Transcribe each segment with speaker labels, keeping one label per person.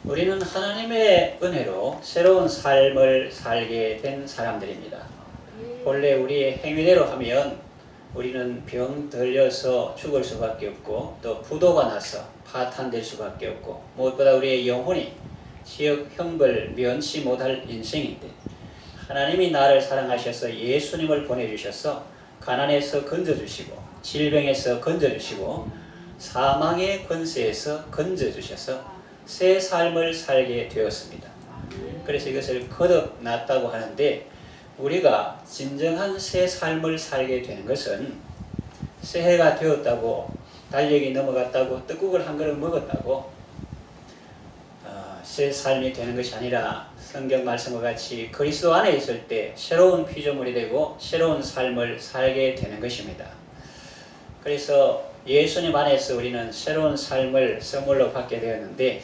Speaker 1: 우리는 하나님의 은혜로 새로운 삶을 살게 된 사람들입니다. 본래 우리의 행위대로 하면 우리는 병 들려서 죽을 수밖에 없고 또 부도가 나서 파탄될 수밖에 없고 무엇보다 우리의 영혼이 지역 형벌 면치 못할 인생인데 하나님이 나를 사랑하셔서 예수님을 보내주셔서 가난에서 건져주시고 질병에서 건져주시고 사망의 권세에서 건져주셔서 새 삶을 살게 되었습니다. 그래서 이것을 거듭났다고 하는데 우리가 진정한 새 삶을 살게 되는 것은 새해가 되었다고 달력이 넘어갔다고 떡국을 한 그릇 먹었다고 새 삶이 되는 것이 아니라 성경 말씀과 같이 그리스도 안에 있을 때 새로운 피조물이 되고 새로운 삶을 살게 되는 것입니다. 그래서 예수님 안에서 우리는 새로운 삶을 선물로 받게 되었는데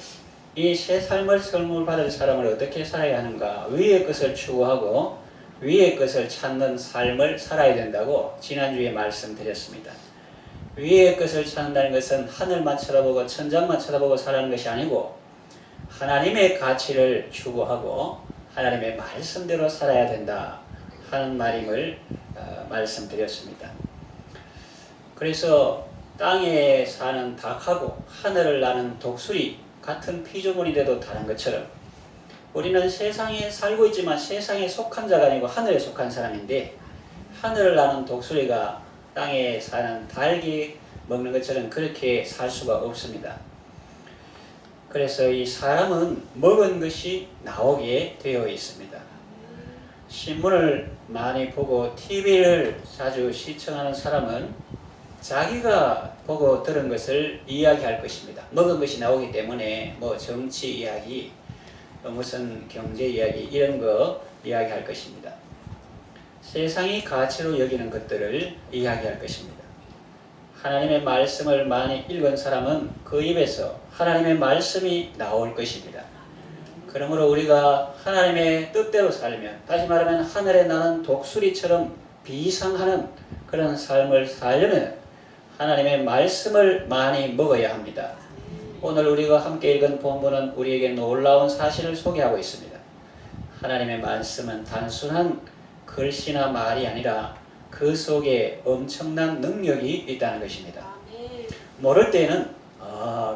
Speaker 1: 이 새 삶을 선물 받을 사람을 어떻게 살아야 하는가? 위의 것을 추구하고 위의 것을 찾는 삶을 살아야 된다고 지난주에 말씀드렸습니다. 위의 것을 찾는다는 것은 하늘만 쳐다보고 천장만 쳐다보고 살아가는 것이 아니고 하나님의 가치를 추구하고 하나님의 말씀대로 살아야 된다 하는 말임을 말씀드렸습니다. 그래서 땅에 사는 닭하고 하늘을 나는 독수리 같은 피조물인데도 다른 것처럼 우리는 세상에 살고 있지만 세상에 속한 자가 아니고 하늘에 속한 사람인데 하늘을 나는 독수리가 땅에 사는 닭이 먹는 것처럼 그렇게 살 수가 없습니다. 그래서 이 사람은 먹은 것이 나오게 되어 있습니다. 신문을 많이 보고 TV를 자주 시청하는 사람은 자기가 보고 들은 것을 이야기할 것입니다. 먹은 것이 나오기 때문에 뭐 정치 이야기, 무슨 경제 이야기 이런 거 이야기할 것입니다. 세상이 가치로 여기는 것들을 이야기할 것입니다. 하나님의 말씀을 많이 읽은 사람은 그 입에서 하나님의 말씀이 나올 것입니다. 그러므로 우리가 하나님의 뜻대로 살면, 다시 말하면 하늘에 나는 독수리처럼 비상하는 그런 삶을 살려면 하나님의 말씀을 많이 먹어야 합니다. 오늘 우리가 함께 읽은 본문은 우리에게 놀라운 사실을 소개하고 있습니다. 하나님의 말씀은 단순한 글씨나 말이 아니라 그 속에 엄청난 능력이 있다는 것입니다. 모를 때는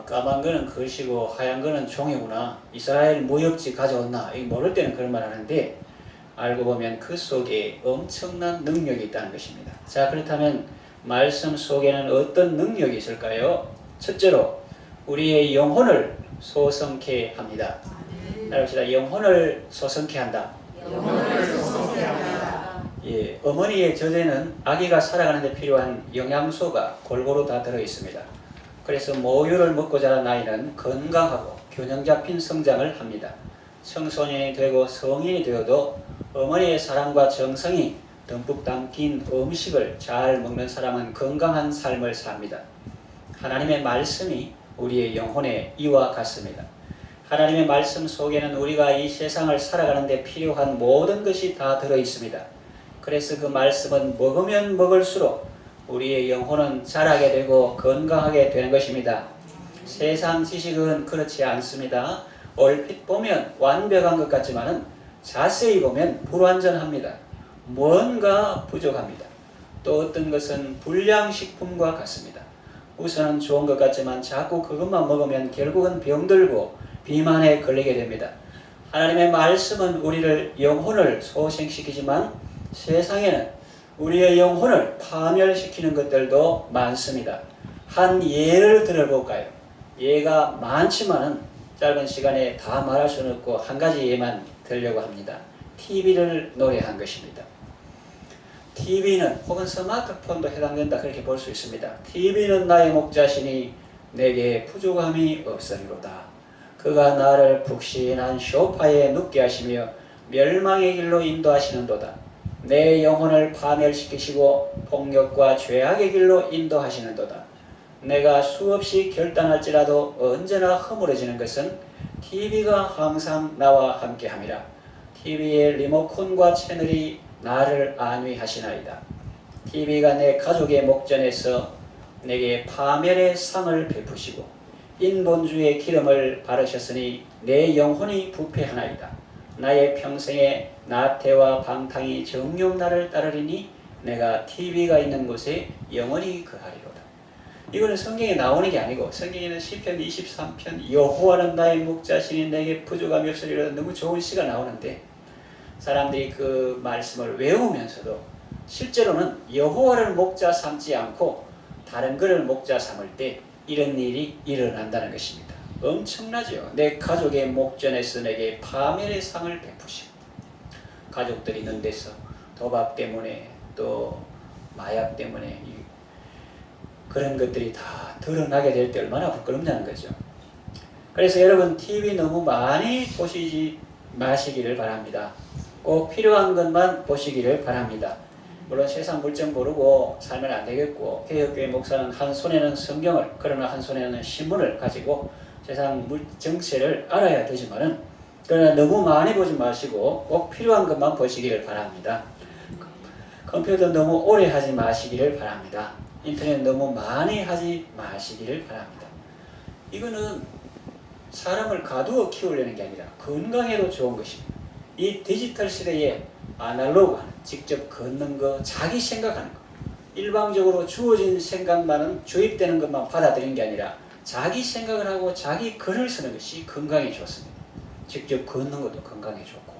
Speaker 1: 까만 거는 글씨고 하얀 거는 종이구나, 이스라엘 무역지 가져왔나, 모를 때는 그런 말 하는데 알고 보면 그 속에 엄청난 능력이 있다는 것입니다. 자, 그렇다면 말씀 속에는 어떤 능력이 있을까요? 첫째로 우리의 영혼을 소성케 합니다. 따라합시다. 영혼을 소성케 한다. 예, 어머니의 젖에는 아기가 살아가는 데 필요한 영양소가 골고루 다 들어있습니다. 그래서 모유를 먹고 자란 아이는 건강하고 균형 잡힌 성장을 합니다. 청소년이 되고 성인이 되어도 어머니의 사랑과 정성이 듬뿍 담긴 음식을 잘 먹는 사람은 건강한 삶을 삽니다. 하나님의 말씀이 우리의 영혼의 이와 같습니다. 하나님의 말씀 속에는 우리가 이 세상을 살아가는 데 필요한 모든 것이 다 들어있습니다. 그래서 그 말씀은 먹으면 먹을수록 우리의 영혼은 자라게 되고 건강하게 되는 것입니다. 세상 지식은 그렇지 않습니다. 얼핏 보면 완벽한 것 같지만 자세히 보면 불완전합니다. 뭔가 부족합니다. 또 어떤 것은 불량식품과 같습니다. 우선은 좋은 것 같지만 자꾸 그것만 먹으면 결국은 병들고 비만에 걸리게 됩니다. 하나님의 말씀은 우리를 영혼을 소생시키지만 세상에는 우리의 영혼을 파멸시키는 것들도 많습니다. 한 예를 들어볼까요? 예가 많지만은 짧은 시간에 다 말할 수는 없고 한 가지 예만 들려고 합니다. TV를 노래한 것입니다. TV는 혹은 스마트폰도 해당된다 그렇게 볼 수 있습니다. TV는 나의 목자시니 내게 부족함이 없으리로다. 그가 나를 푹신한 소파에 눕게 하시며 멸망의 길로 인도하시는도다. 내 영혼을 파멸시키시고 폭력과 죄악의 길로 인도하시는도다. 내가 수없이 결단할지라도 언제나 허물어지는 것은 TV가 항상 나와 함께함이라. TV의 리모컨과 채널이 나를 안위하시나이다. TV가 내 가족의 목전에서 내게 파멸의 상을 베푸시고 인본주의 기름을 바르셨으니 내 영혼이 부패하나이다. 나의 평생에 나태와 방탕이 정욕 나를 따르리니 내가 TV가 있는 곳에 영원히 거하리로다. 이거는 성경에 나오는 게 아니고 성경에는 시편 23편 여호와는 나의 목자시니 내게 부족함이 없으리로다 너무 좋은 시가 나오는데 사람들이 그 말씀을 외우면서도 실제로는 여호와를 목자 삼지 않고 다른 것을 목자 삼을 때 이런 일이 일어난다는 것입니다. 엄청나죠. 내 가족의 목전에서 내게 파멸의 상을 베푸시고 가족들이 있는 데서 도박 때문에 또 마약 때문에 그런 것들이 다 드러나게 될 때 얼마나 부끄럽냐는 거죠. 그래서 여러분 TV 너무 많이 보시지 마시기를 바랍니다. 꼭 필요한 것만 보시기를 바랍니다. 물론 세상 물정 모르고 살면 안 되겠고 개혁교회 목사는 한 손에는 성경을 그러나 한 손에는 신문을 가지고 세상 정세를 알아야 되지만은 그러나 너무 많이 보지 마시고 꼭 필요한 것만 보시기를 바랍니다. 컴퓨터 너무 오래 하지 마시기를 바랍니다. 인터넷 너무 많이 하지 마시기를 바랍니다. 이거는 사람을 가두어 키우려는 게 아니라 건강에도 좋은 것입니다. 이 디지털 시대에 아날로그 직접 걷는 거, 자기 생각하는 거, 일방적으로 주어진 생각만은 주입되는 것만 받아들이는 게 아니라 자기 생각을 하고 자기 글을 쓰는 것이 건강에 좋습니다. 직접 걷는 것도 건강에 좋고.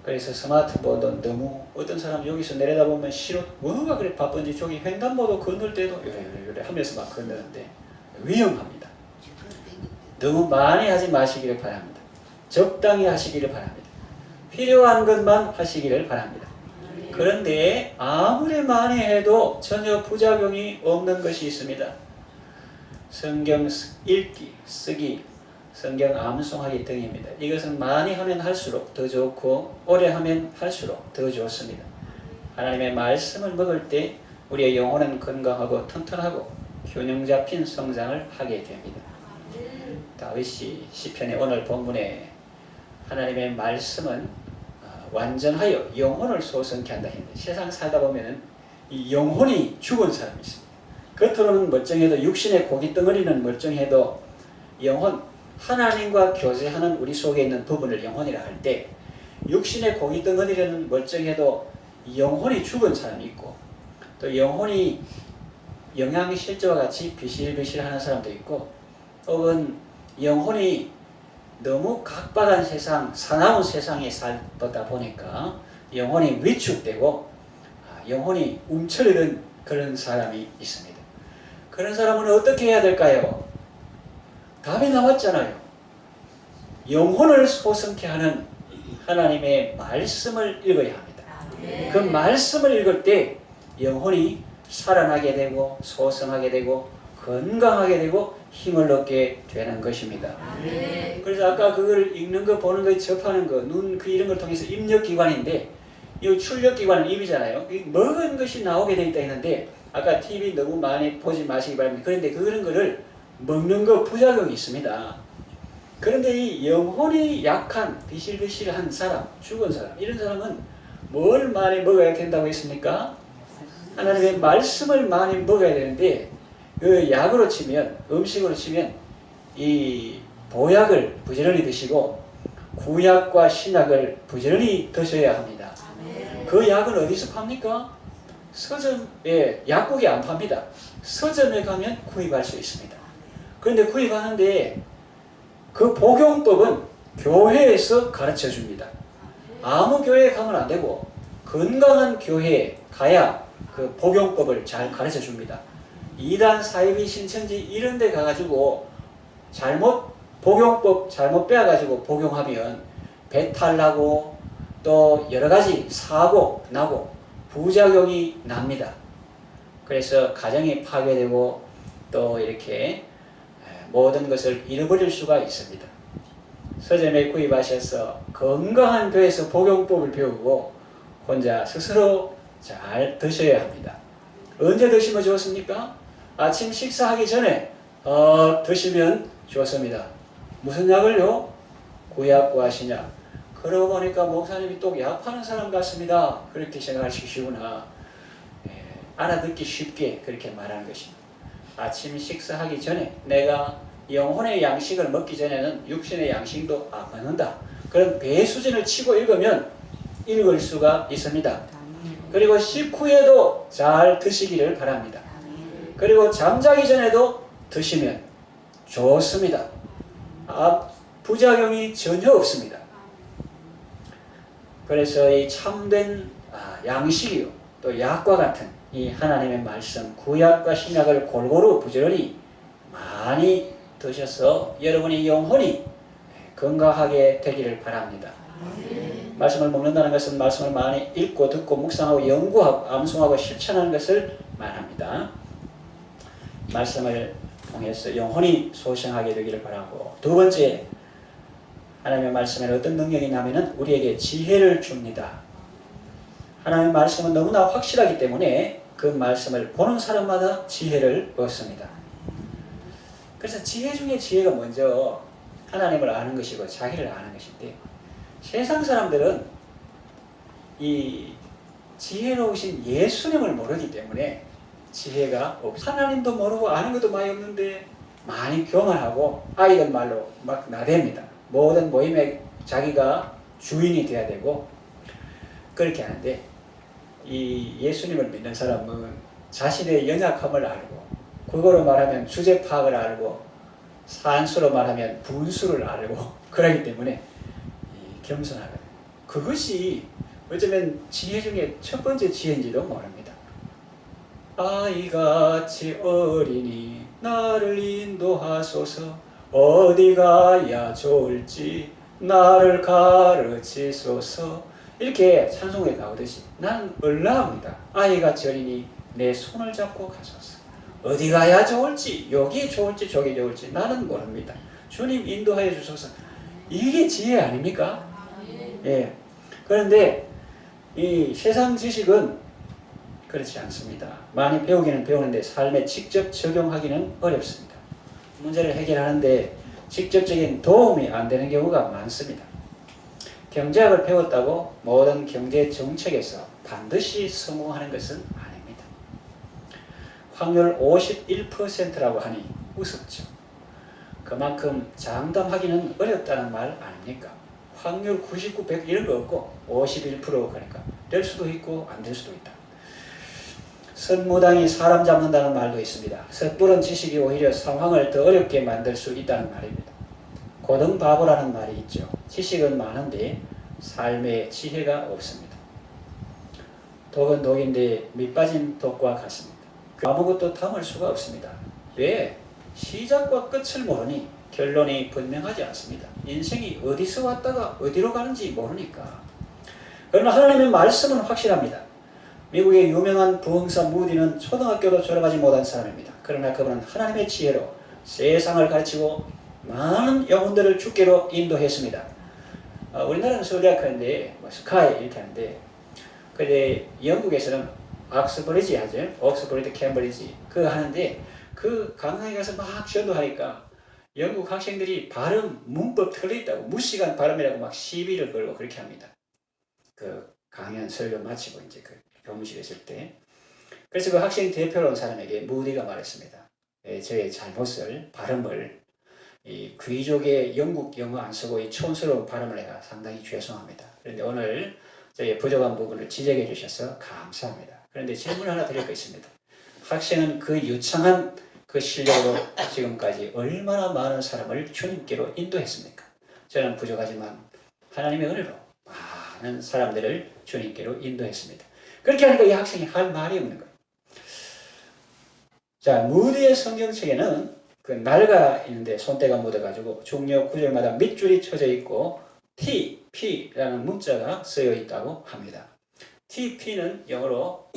Speaker 1: 그래서 스마트폰도 너무 어떤 사람 여기서 내려다보면 싫어 뭐가 그래 바쁜지 저기 횡단보도 건널 때도 요래 하면서 막 건너는데 위험합니다. 너무 많이 하지 마시기를 바랍니다. 적당히 하시기를 바랍니다. 필요한 것만 하시기를 바랍니다. 그런데 아무리 많이 해도 전혀 부작용이 없는 것이 있습니다. 성경 읽기, 쓰기, 성경 암송하기 등입니다. 이것은 많이 하면 할수록 더 좋고 오래 하면 할수록 더 좋습니다. 하나님의 말씀을 먹을 때 우리의 영혼은 건강하고 튼튼하고 균형 잡힌 성장을 하게 됩니다. 다윗이 시편의 오늘 본문에 하나님의 말씀은 완전하여 영혼을 소성케 한다 했는데 세상 살다 보면은 이 영혼이 죽은 사람이 있습니다. 겉으로는 멀쩡해도 육신의 고기 덩어리는 멀쩡해도 영혼 하나님과 교제하는 우리 속에 있는 부분을 영혼이라 할 때 육신의 고기 덩어리는 멀쩡해도 영혼이 죽은 사람이 있고 또 영혼이 영양실조와 같이 비실비실하는 사람도 있고 혹은 영혼이 너무 각박한 세상, 사나운 세상에 살다 보니까 영혼이 위축되고 영혼이 움츠리는 그런 사람이 있습니다. 그런 사람은 어떻게 해야 될까요? 답이 나왔잖아요. 영혼을 소성케 하는 하나님의 말씀을 읽어야 합니다. 그 말씀을 읽을 때 영혼이 살아나게 되고 소성하게 되고 건강하게 되고 힘을 얻게 되는 것입니다. 그래서 아까 그걸 읽는 거, 보는 거, 접하는 거, 눈 이런 걸 통해서 입력기관인데 이 출력기관은 입이잖아요. 먹은 것이 나오게 되어 있다 했는데 아까 TV 너무 많이 보지 마시기 바랍니다. 그런데 그런 거를 먹는 거 부작용이 있습니다. 그런데 이 영혼이 약한 비실비실한 사람, 죽은 사람 이런 사람은 뭘 많이 먹어야 된다고 했습니까? 하나님의 말씀을 많이 먹어야 되는데 그 약으로 치면 음식으로 치면 이 보약을 부지런히 드시고 구약과 신약을 부지런히 드셔야 합니다. 그 약은 어디서 팝니까? 서점에 약국에 안 팝니다. 서점에 가면 구입할 수 있습니다. 그런데 구입하는데 그 복용법은 교회에서 가르쳐 줍니다. 아무 교회에 가면 안 되고 건강한 교회에 가야 그 복용법을 잘 가르쳐 줍니다. 이단 사이비 신천지 이런 데 가가지고 복용법 잘못 빼가지고 복용하면 배탈 나고 또 여러 가지 사고 나고 부작용이 납니다. 그래서 가정이 파괴되고 또 이렇게 모든 것을 잃어버릴 수가 있습니다. 서점에 구입하셔서 건강한 교회에서 복용법을 배우고 혼자 스스로 잘 드셔야 합니다. 언제 드시면 좋습니까? 아침 식사하기 전에 드시면 좋습니다. 무슨 약을요? 구약과 신약. 그러고 보니까 목사님이 또 약 파는 사람 같습니다. 그렇게 생각하시구나. 알아듣기 쉽게 그렇게 말하는 것입니다. 아침 식사하기 전에 내가 영혼의 양식을 먹기 전에는 육신의 양식도 안 먹는다. 그런 배수진을 치고 읽으면 읽을 수가 있습니다. 그리고 식후에도 잘 드시기를 바랍니다. 그리고 잠자기 전에도 드시면 좋습니다. 부작용이 전혀 없습니다. 그래서 이 참된 양식이요 또 약과 같은 이 하나님의 말씀 구약과 신약을 골고루 부지런히 많이 드셔서 여러분의 영혼이 건강하게 되기를 바랍니다. 말씀을 먹는다는 것은 말씀을 많이 읽고 듣고 묵상하고 연구하고 암송하고 실천하는 것을 말합니다. 말씀을 통해서 영혼이 소생하게 되기를 바라고, 두 번째, 하나님의 말씀에 어떤 능력이 있냐면 우리에게 지혜를 줍니다. 하나님의 말씀은 너무나 확실하기 때문에 그 말씀을 보는 사람마다 지혜를 얻습니다. 그래서 지혜 중에 지혜가 먼저 하나님을 아는 것이고 자기를 아는 것인데, 세상 사람들은 이 지혜로우신 예수님을 모르기 때문에 지혜가 없어. 하나님도 모르고 아는 것도 많이 없는데 많이 교만하고 아이들 말로 막 나댑니다. 모든 모임에 자기가 주인이 돼야 되고 그렇게 하는데, 이 예수님을 믿는 사람은 자신의 연약함을 알고, 그거로 말하면 주제 파악을 알고, 산수로 말하면 분수를 알고 그러기 때문에 겸손하거든요. 그것이 어쩌면 지혜 중에 첫 번째 지혜인지도 모릅니다. 아이같이 어린이 나를 인도하소서, 어디 가야 좋을지 나를 가르치소서, 이렇게 찬송에 나오듯이 나는 얼라합니다. 아이같이 어린이 내 손을 잡고 가소서. 어디 가야 좋을지, 여기 좋을지 저기 좋을지 나는 모릅니다. 주님 인도하여 주소서. 이게 지혜 아닙니까? 예. 그런데 이 세상 지식은 그렇지 않습니다. 많이 배우기는 배우는데 삶에 직접 적용하기는 어렵습니다. 문제를 해결하는데 직접적인 도움이 안 되는 경우가 많습니다. 경제학을 배웠다고 모든 경제 정책에서 반드시 성공하는 것은 아닙니다. 확률 51%라고 하니 우습죠. 그만큼 장담하기는 어렵다는 말 아닙니까? 확률 99, 100 이런 거 없고 51% 그러니까 될 수도 있고 안 될 수도 있다. 선무당이 사람 잡는다는 말도 있습니다. 섣부른 지식이 오히려 상황을 더 어렵게 만들 수 있다는 말입니다. 고등바보라는 말이 있죠. 지식은 많은데 삶의 지혜가 없습니다. 독은 독인데 밑 빠진 독과 같습니다. 아무것도 담을 수가 없습니다. 왜? 시작과 끝을 모르니 결론이 분명하지 않습니다. 인생이 어디서 왔다가 어디로 가는지 모르니까. 그러나 하나님의 말씀은 확실합니다. 미국의 유명한 부흥사 무디는 초등학교도 졸업하지 못한 사람입니다. 그러나 그분은 하나님의 지혜로 세상을 가르치고 많은 영혼들을 주께로 인도했습니다. 우리나라는 서울대학교인데 스카이 이렇게 하는데, 근데 영국에서는 옥스버리지 하죠. 옥스버리드 캠브리지 그거 하는데, 그 강당에 가서 막 전도하니까 영국 학생들이 발음 문법 틀려있다고 무시간 발음이라고 막 시비를 걸고 그렇게 합니다. 그 강연 설교 마치고 이제 그 교무실에 있을 때. 그래서 그 학생 대표로 온 사람에게 무디가 말했습니다. 저의 잘못을, 발음을, 이 귀족의 영국 영어 안 쓰고 이 촌스러운 발음을 내가 상당히 죄송합니다. 그런데 오늘 저의 부족한 부분을 지적해 주셔서 감사합니다. 그런데 질문 하나 드릴 거 있습니다. 학생은 그 유창한 그 실력으로 지금까지 얼마나 많은 사람을 주님께로 인도했습니까? 저는 부족하지만 하나님의 은혜로 많은 사람들을 주님께로 인도했습니다. 그렇게 하니까 이 학생이 할 말이 없는 거예요. 자, 무디의 성경책에는 그 날가 있는데 손때가 묻어가지고 중요 구절마다 밑줄이 쳐져 있고 TP라는 문자가 쓰여 있다고 합니다. TP는 영어로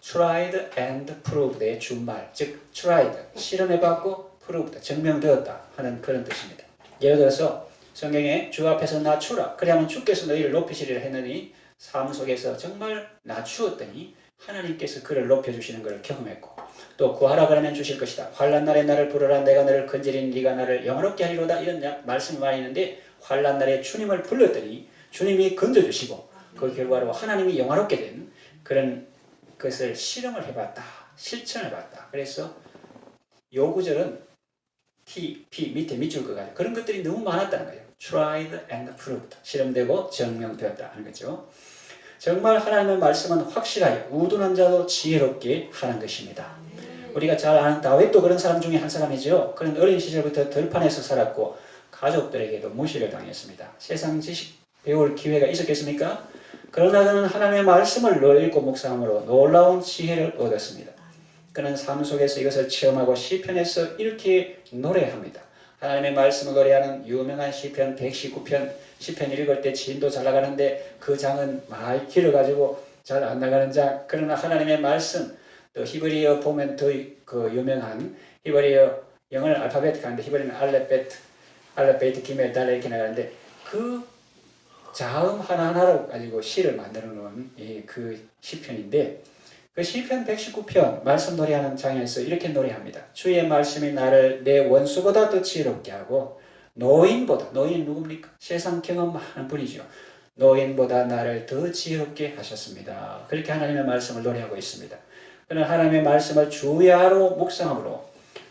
Speaker 1: tried and proved의 준말, 즉 tried, 실험해봤고 proved, 증명되었다 하는 그런 뜻입니다. 예를 들어서 성경에 주 앞에서 낮추라, 그리하면 주께서 너희를 높이시리라 했느니 삶 속에서 정말 낮추었더니 하나님께서 그를 높여주시는 것을 경험했고, 또 구하라 그러면 주실 것이다. 환난 날에 나를 부르라, 내가 너를 건지리니 네가 나를 영화롭게 하리로다, 이런 말씀이 많이 있는데, 환난 날에 주님을 불렀더니 주님이 건져주시고 그 결과로 하나님이 영화롭게 된 그런 것을 실험을 해봤다, 실천해봤다. 그래서 요구절은 T, P 밑에 밑줄 거 가지고 그런 것들이 너무 많았다는 거예요. tried and proved. 실험되고 증명되었다 하는 거죠. 정말 하나님의 말씀은 확실하게 우둔한 자도 지혜롭게 하는 것입니다. 우리가 잘 아는 다윗도 그런 사람 중에 한 사람이죠. 그는 어린 시절부터 들판에서 살았고 가족들에게도 무시를 당했습니다. 세상 지식 배울 기회가 있었겠습니까? 그러나 그는 하나님의 말씀을 늘 읽고 묵상함으로 놀라운 지혜를 얻었습니다. 그는 삶 속에서 이것을 체험하고 시편에서 이렇게 노래합니다. 하나님의 말씀을 노래하는 유명한 시편 119편 시편 읽을 때 진도 잘 나가는데 그 장은 많이 길어가지고 잘 안 나가는 장. 그러나 하나님의 말씀 또 히브리어 보면 더 그 유명한 히브리어 영어는 알파벳 가는데 히브리는 알레베트 기메 달레 이렇게 나가는데 그 자음 하나하나로 가지고 시를 만들어 놓은 그 시편인데 그 시편 119편 말씀 노래하는 장에서 이렇게 노래합니다. 주의 말씀이 나를 내 원수보다 더 지혜롭게 하고 노인보다, 노인은 누굽니까? 세상 경험 많은 분이죠. 노인보다 나를 더 지혜롭게 하셨습니다. 그렇게 하나님의 말씀을 노래하고 있습니다. 그는 하나님의 말씀을 주야로 묵상함으로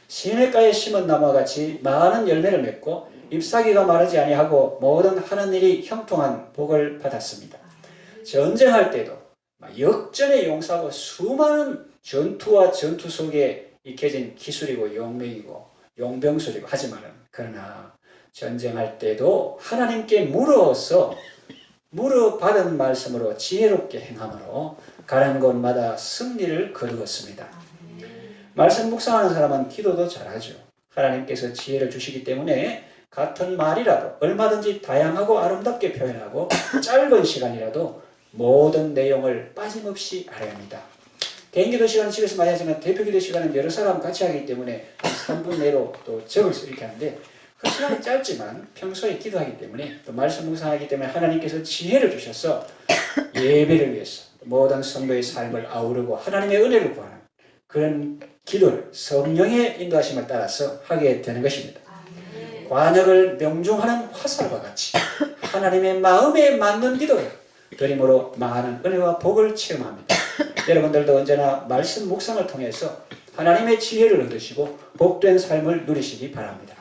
Speaker 1: 시냇가에 심은 나무와 같이 많은 열매를 맺고 잎사귀가 마르지 아니하고 모든 하는 일이 형통한 복을 받았습니다. 전쟁할 때도 역전에 용사하고 수많은 전투와 전투 속에 익혀진 기술이고 용맹이고 용병술이고 하지만은 그러나 전쟁할 때도 하나님께 물어받은 말씀으로 지혜롭게 행함으로 가는 곳마다 승리를 거두었습니다. 말씀 묵상하는 사람은 기도도 잘하죠. 하나님께서 지혜를 주시기 때문에 같은 말이라도 얼마든지 다양하고 아름답게 표현하고 짧은 시간이라도 모든 내용을 빠짐없이 알아야 합니다. 개인기도 시간은 집에서 많이 하지만 대표기도 시간은 여러 사람 같이 하기 때문에 3분 내로 또 적을 수 이렇게 하는데 그 시간이 짧지만 평소에 기도하기 때문에 또 말씀 묵상하기 때문에 하나님께서 지혜를 주셔서 예배를 위해서 모든 성도의 삶을 아우르고 하나님의 은혜를 구하는 그런 기도를 성령의 인도하심을 따라서 하게 되는 것입니다. 관역을 명중하는 화살과 같이 하나님의 마음에 맞는 기도를 드림으로 많은 은혜와 복을 체험합니다. 여러분들도 언제나 말씀 묵상을 통해서 하나님의 지혜를 얻으시고 복된 삶을 누리시기 바랍니다.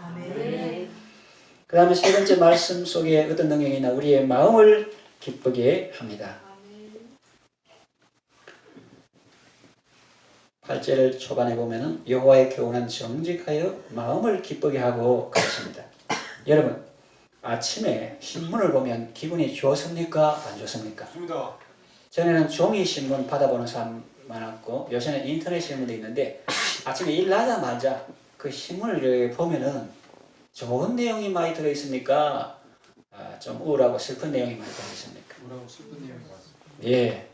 Speaker 1: 그 다음에 세 번째 말씀 속에 어떤 능력이나 우리의 마음을 기쁘게 합니다. 8절 초반에 보면은 여호와의 교훈은 정직하여 마음을 기쁘게 하고 그렇습니다. 여러분 아침에 신문을 보면 기분이 좋습니까? 안 좋습니까?
Speaker 2: 좋습니다.
Speaker 1: 전에는 종이 신문 받아보는 사람 많았고 요새는 인터넷 신문도 있는데 아침에 일나자마자 그 신문을 보면은 좋은 내용이 많이 들어있습니까? 좀 우울하고 슬픈 내용이 많이 들어있습니까?
Speaker 2: 우울하고 슬픈 내용이 많습니다.
Speaker 1: 예.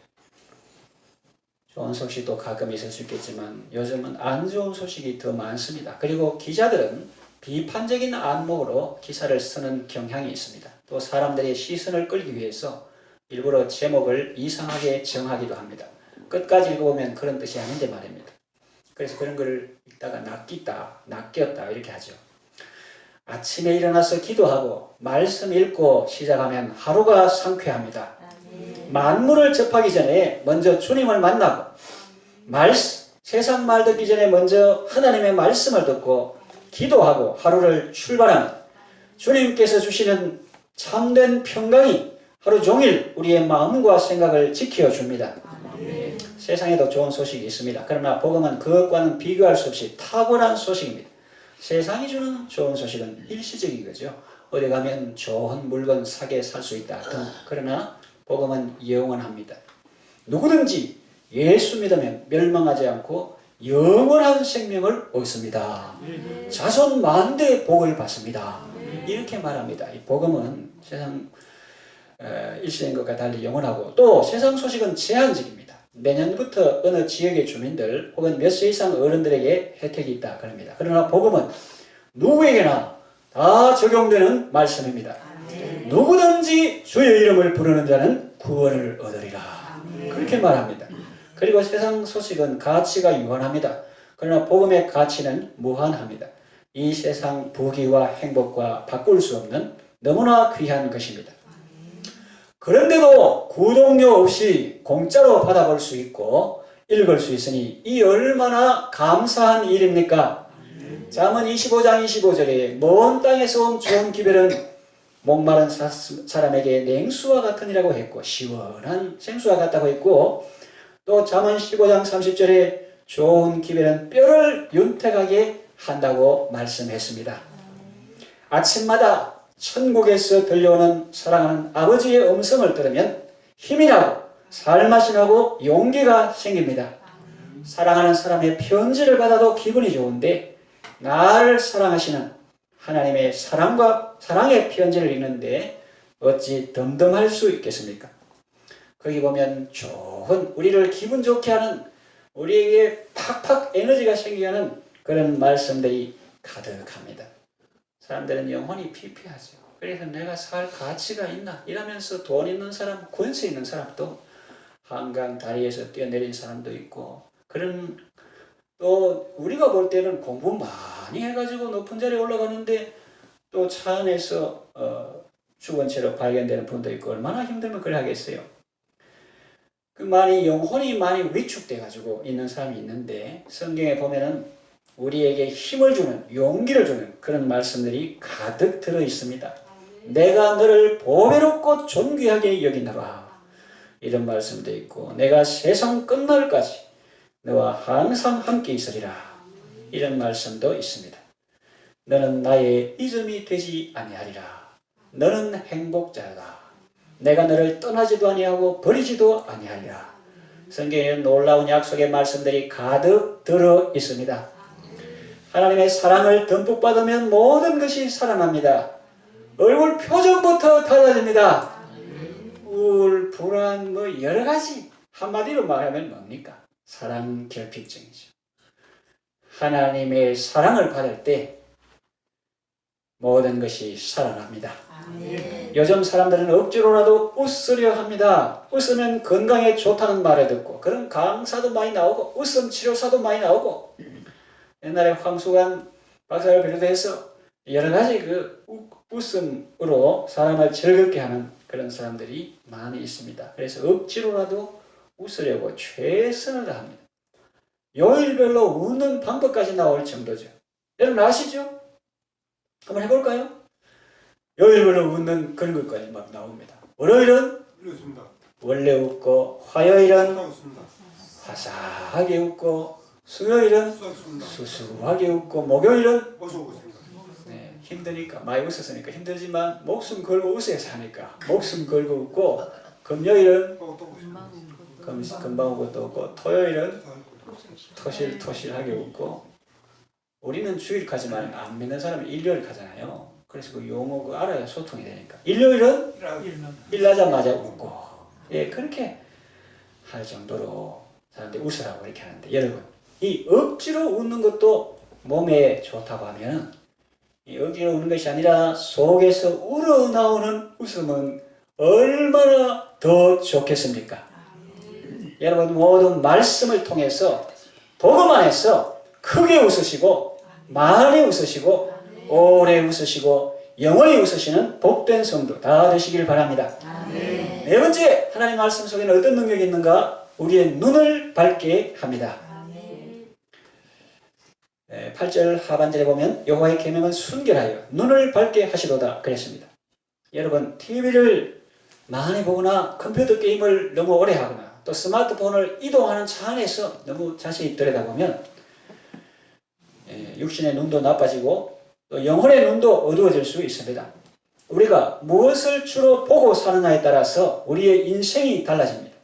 Speaker 1: 좋은 소식도 가끔 있을 수 있겠지만 요즘은 안 좋은 소식이 더 많습니다. 그리고 기자들은 비판적인 안목으로 기사를 쓰는 경향이 있습니다. 또 사람들의 시선을 끌기 위해서 일부러 제목을 이상하게 정하기도 합니다. 끝까지 읽어보면 그런 뜻이 아닌데 말입니다. 그래서 그런 걸 읽다가 낚였다 이렇게 하죠. 아침에 일어나서 기도하고 말씀 읽고 시작하면 하루가 상쾌합니다. 만물을 접하기 전에 먼저 주님을 만나고 세상 말 듣기 전에 먼저 하나님의 말씀을 듣고 기도하고 하루를 출발하는 주님께서 주시는 참된 평강이 하루 종일 우리의 마음과 생각을 지켜줍니다. 세상에도 좋은 소식이 있습니다. 그러나 복음은 그것과는 비교할 수 없이 탁월한 소식입니다. 세상이 주는 좋은 소식은 일시적인 거죠. 어디 가면 좋은 물건 사게 살 수 있다. 그러나 복음은 영원합니다. 누구든지 예수 믿으면 멸망하지 않고 영원한 생명을 얻습니다. 자손 만대의 복을 받습니다. 이렇게 말합니다. 이 복음은 세상 일시적인 것과 달리 영원하고 또 세상 소식은 제한적입니다. 내년부터 어느 지역의 주민들 혹은 몇 세 이상 어른들에게 혜택이 있다 그럽니다. 그러나 복음은 누구에게나 다 적용되는 말씀입니다. 누구든지 주의 이름을 부르는 자는 구원을 얻으리라. 그렇게 말합니다. 그리고 세상 소식은 가치가 유한합니다. 그러나 복음의 가치는 무한합니다. 이 세상 부귀와 행복과 바꿀 수 없는 너무나 귀한 것입니다. 그런데도 구독료 없이 공짜로 받아볼 수 있고 읽을 수 있으니 이 얼마나 감사한 일입니까? 잠언 25장 25절에 먼 땅에서 온 좋은 기별은 목마른 사람에게 냉수와 같으니라고 했고 시원한 생수와 같다고 했고 또 잠언 15장 30절에 좋은 기별은 뼈를 윤택하게 한다고 말씀했습니다. 아침마다 천국에서 들려오는 사랑하는 아버지의 음성을 들으면 힘이 나고 살맛이 나고 용기가 생깁니다. 사랑하는 사람의 편지를 받아도 기분이 좋은데 나를 사랑하시는 하나님의 사랑의 편지를 읽는데 어찌 덤덤할 수 있겠습니까? 거기 보면 좋은 우리를 기분 좋게 하는 우리에게 팍팍 에너지가 생기게 하는 그런 말씀들이 가득합니다. 사람들은 영혼이 피폐하죠. 그래서 내가 살 가치가 있나 이러면서 돈 있는 사람, 권세 있는 사람도 한강 다리에서 뛰어내린 사람도 있고 그런 또 우리가 볼 때는 공부 많이 해가지고 높은 자리에 올라가는데 또 차 안에서 죽은 채로 발견되는 분도 있고 얼마나 힘들면 그래 하겠어요. 영혼이 많이 위축돼가지고 있는 사람이 있는데 성경에 보면은 우리에게 힘을 주는 용기를 주는 그런 말씀들이 가득 들어 있습니다. 내가 너를 보배롭고 존귀하게 여기노라 이런 말씀도 있고 내가 세상 끝날까지 너와 항상 함께 있으리라 이런 말씀도 있습니다. 너는 나의 이름이 되지 아니하리라. 너는 행복자다. 내가 너를 떠나지도 아니하고 버리지도 아니하리라. 성경에 놀라운 약속의 말씀들이 가득 들어 있습니다. 하나님의 사랑을 듬뿍 받으면 모든 것이 살아납니다. 얼굴 표정부터 달라집니다. 우울, 불안, 여러 가지 한마디로 말하면 뭡니까? 사랑 결핍증이죠. 하나님의 사랑을 받을 때 모든 것이 살아납니다. 요즘 사람들은 억지로라도 웃으려 합니다. 웃으면 건강에 좋다는 말을 듣고 그런 강사도 많이 나오고 웃음 치료사도 많이 나오고 옛날에 황수관 박사를 비롯해서 여러 가지 웃음으로 사람을 즐겁게 하는 그런 사람들이 많이 있습니다. 그래서 억지로라도 웃으려고 최선을 다합니다. 요일별로 웃는 방법까지 나올 정도죠. 여러분 아시죠? 한번 해볼까요? 요일별로 웃는 그런 것까지 막 나옵니다. 월요일은 원래 웃고 화요일은 화사하게 웃고 수요일은 수수하게 웃고 목요일은 힘드니까 많이 웃었으니까 힘들지만 목숨 걸고 웃어야 사니까 목숨 걸고 웃고 금요일은 금방 웃고 또 웃고 토요일은 토실토실하게 웃고 우리는 주일 가지만 안 믿는 사람은 일요일 가잖아요. 그래서 그 용어 알아야 소통이 되니까 일요일은 일나자마자 웃고 그렇게 할 정도로 사람들이 웃으라고 이렇게 하는데 여러분 이 억지로 웃는 것도 몸에 좋다고 하면 이 억지로 웃는 것이 아니라 속에서 우러나오는 웃음은 얼마나 더 좋겠습니까? 여러분 모든 말씀을 통해서 복음 안에서 크게 웃으시고 많이 웃으시고 오래 웃으시고 영원히 웃으시는 복된 성도 다 되시길 바랍니다. 네 번째 하나님 말씀 속에는 어떤 능력이 있는가? 우리의 눈을 밝게 합니다. 8절 하반절에 보면 여호와의 계명은 순결하여 눈을 밝게 하시도다 그랬습니다. 여러분 TV를 많이 보거나 컴퓨터 게임을 너무 오래 하거나 또 스마트폰을 이동하는 차 안에서 너무 자세히 들여다보면 육신의 눈도 나빠지고 또 영혼의 눈도 어두워질 수 있습니다. 우리가 무엇을 주로 보고 사느냐에 따라서 우리의 인생이 달라집니다.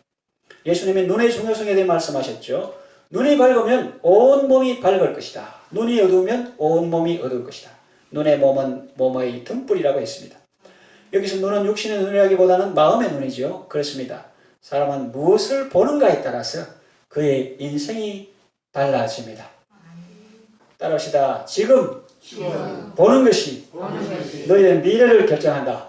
Speaker 1: 예수님이 눈의 중요성에 대해 말씀하셨죠. 눈이 밝으면 온 몸이 밝을 것이다. 눈이 어두우면 온 몸이 어두울 것이다. 눈의 몸은 몸의 등불이라고 했습니다. 여기서 눈은 육신의 눈이라기보다는 마음의 눈이죠. 그렇습니다. 사람은 무엇을 보는가에 따라서 그의 인생이 달라집니다. 따라합시다. 지금 보는 것이 너희의 미래를 결정한다.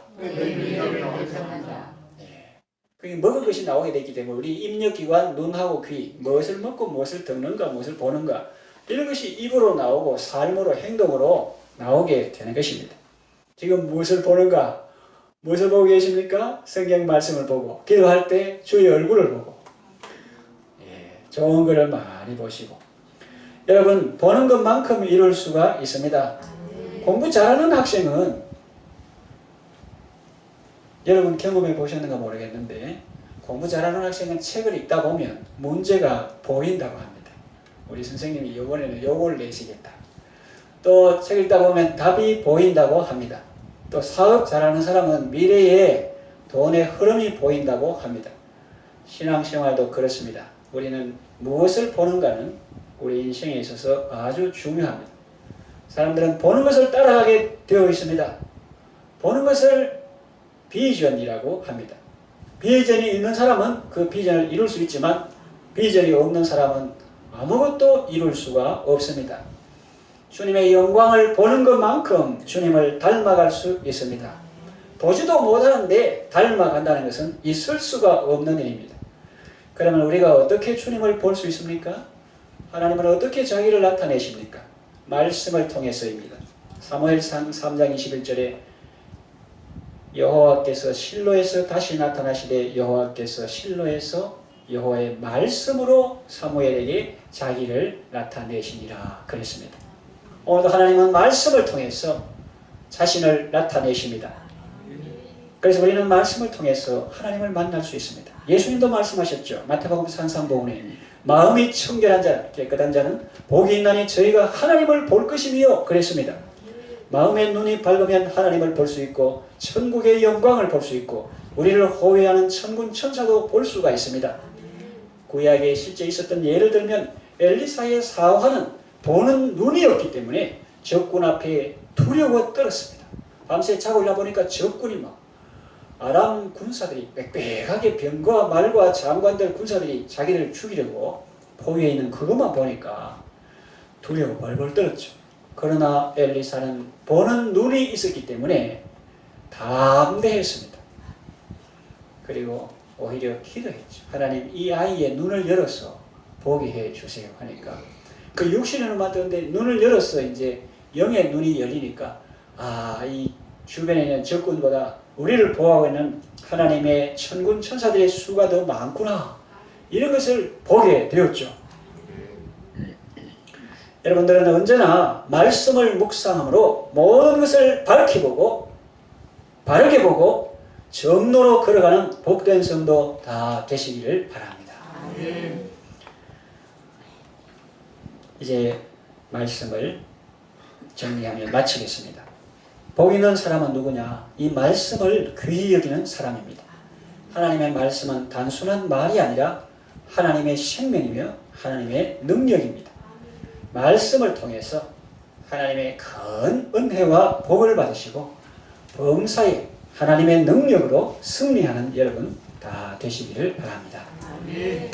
Speaker 1: 그게 먹은 것이 나오게 되기 때문에 우리 입력기관, 눈하고 귀, 무엇을 먹고 무엇을 듣는가, 무엇을 보는가 이런 것이 입으로 나오고 삶으로 행동으로 나오게 되는 것입니다. 지금 무엇을 보는가? 무엇을 보고 계십니까? 성경 말씀을 보고 기도할 때 주의 얼굴을 보고 좋은 것을 많이 보시고 여러분, 보는 것만큼 이룰 수가 있습니다. 공부 잘하는 학생은 여러분 경험해 보셨는가 모르겠는데, 공부 잘하는 학생은 책을 읽다 보면 문제가 보인다고 합니다. 우리 선생님이 이번에는 요걸 내시겠다. 또 책 읽다 보면 답이 보인다고 합니다. 또 사업 잘하는 사람은 미래에 돈의 흐름이 보인다고 합니다. 신앙생활도 그렇습니다. 우리는 무엇을 보는가는 우리 인생에 있어서 아주 중요합니다. 사람들은 보는 것을 따라가게 되어 있습니다. 보는 것을 비전이라고 합니다. 비전이 있는 사람은 그 비전을 이룰 수 있지만 비전이 없는 사람은 아무것도 이룰 수가 없습니다. 주님의 영광을 보는 것만큼 주님을 닮아갈 수 있습니다. 보지도 못하는데 닮아간다는 것은 있을 수가 없는 일입니다. 그러면 우리가 어떻게 주님을 볼 수 있습니까? 하나님은 어떻게 자기를 나타내십니까? 말씀을 통해서입니다. 사무엘상 3장 21절에 여호와께서 실로에서 다시 나타나시되 여호와께서 실로에서 여호와의 말씀으로 사무엘에게 자기를 나타내시니라 그랬습니다. 오늘도 하나님은 말씀을 통해서 자신을 나타내십니다. 그래서 우리는 말씀을 통해서 하나님을 만날 수 있습니다. 예수님도 말씀하셨죠. 마태복음 산상복음에 마음이 청결한 자, 깨끗한 자는 복이 있나니 저희가 하나님을 볼 것이며 그랬습니다. 마음의 눈이 밝으면 하나님을 볼 수 있고 천국의 영광을 볼 수 있고 우리를 호위하는 천군 천사도 볼 수가 있습니다. 구약에 실제 있었던 예를 들면 엘리사의 사화는 보는 눈이었기 때문에 적군 앞에 두려워 떨었습니다. 밤새 자고 일어나보니까 적군이 막 아람 군사들이 빽빽하게 병과 말과 장관들 군사들이 자기를 죽이려고 포위해 있는 그것만 보니까 두려워 벌벌 떨었죠. 그러나 엘리사는 보는 눈이 있었기 때문에 담대했습니다. 그리고 오히려 기도했죠. 하나님, 이 아이의 눈을 열어서 보게 해 주세요 하니까 그 육신의 눈 맞던데 눈을 열어서 이제 영의 눈이 열리니까 이 주변에 있는 적군보다 우리를 보호하고 있는 하나님의 천군 천사들의 수가 더 많구나, 이런 것을 보게 되었죠. 여러분들은 언제나 말씀을 묵상함으로 모든 것을 밝히 보고 바르게 보고 정로로 걸어가는 복된 성도 다 되시기를 바랍니다. 이제 말씀을 정리하며 마치겠습니다. 복 있는 사람은 누구냐? 이 말씀을 귀히 여기는 사람입니다. 하나님의 말씀은 단순한 말이 아니라 하나님의 생명이며 하나님의 능력입니다. 말씀을 통해서 하나님의 큰 은혜와 복을 받으시고 범사에 하나님의 능력으로 승리하는 여러분 다 되시기를 바랍니다. 아멘.